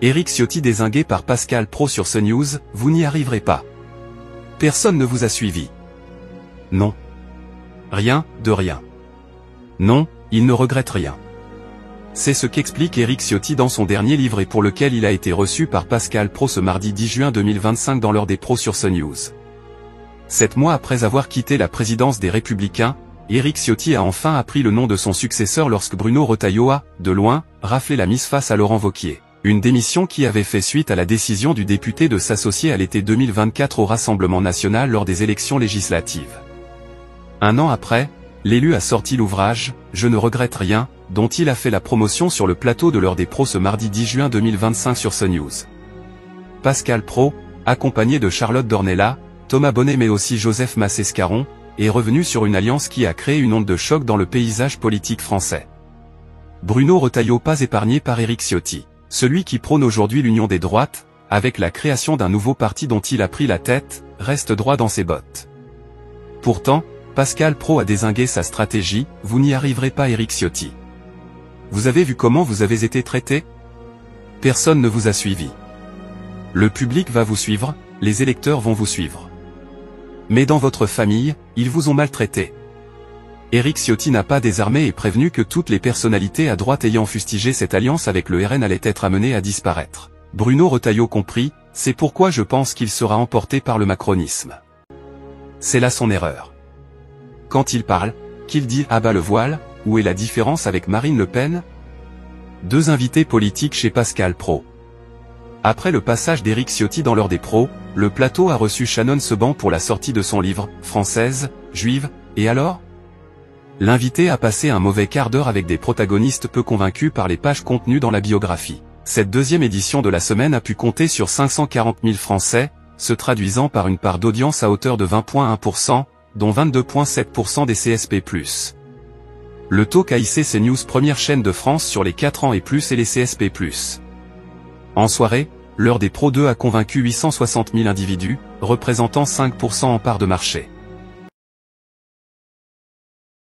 Éric Ciotti dézingué par Pascal Praud sur CNews, vous n'y arriverez pas. Personne ne vous a suivi. Non. Rien, de rien. Non, il ne regrette rien. C'est ce qu'explique Éric Ciotti dans son dernier livre et pour lequel il a été reçu par Pascal Praud ce mardi 10 juin 2025 dans l'heure des pros sur CNews. 7 mois après avoir quitté la présidence des Républicains, Éric Ciotti a enfin appris le nom de son successeur lorsque Bruno Retailleau a, de loin, raflé la mise face à Laurent Wauquiez. Une démission qui avait fait suite à la décision du député de s'associer à l'été 2024 au Rassemblement national lors des élections législatives. Un an après, l'élu a sorti l'ouvrage « Je ne regrette rien », dont il a fait la promotion sur le plateau de l'heure des pros ce mardi 10 juin 2025 sur CNews. Pascal Praud, accompagné de Charlotte Dornelas, Thomas Bonnet mais aussi Joseph Massescaron, est revenu sur une alliance qui a créé une onde de choc dans le paysage politique français. Bruno Retailleau pas épargné par Éric Ciotti. Celui qui prône aujourd'hui l'union des droites, avec la création d'un nouveau parti dont il a pris la tête, reste droit dans ses bottes. Pourtant, Pascal Praud a dézingué sa stratégie, vous n'y arriverez pas Éric Ciotti. Vous avez vu comment vous avez été traité? Personne ne vous a suivi. Le public va vous suivre, les électeurs vont vous suivre. Mais dans votre famille, ils vous ont maltraité. Éric Ciotti n'a pas désarmé et prévenu que toutes les personnalités à droite ayant fustigé cette alliance avec le RN allaient être amenées à disparaître. Bruno Retailleau compris, c'est pourquoi je pense qu'il sera emporté par le macronisme. C'est là son erreur. Quand il parle, qu'il dit « ah bah le voile », où est la différence avec Marine Le Pen? Deux invités politiques chez Pascal Praud. Après le passage d'Éric Ciotti dans l'heure des pros, le plateau a reçu Shannon Seban pour la sortie de son livre « Française, juive, et alors ?» L'invité a passé un mauvais quart d'heure avec des protagonistes peu convaincus par les pages contenues dans la biographie. Cette deuxième édition de la semaine a pu compter sur 540 000 Français, se traduisant par une part d'audience à hauteur de 20,1%, dont 22,7% des CSP+. Le talk a hissé CNews première chaîne de France sur les 4 ans et plus et les CSP+. En soirée, l'heure des pros 2 a convaincu 860 000 individus, représentant 5% en part de marché.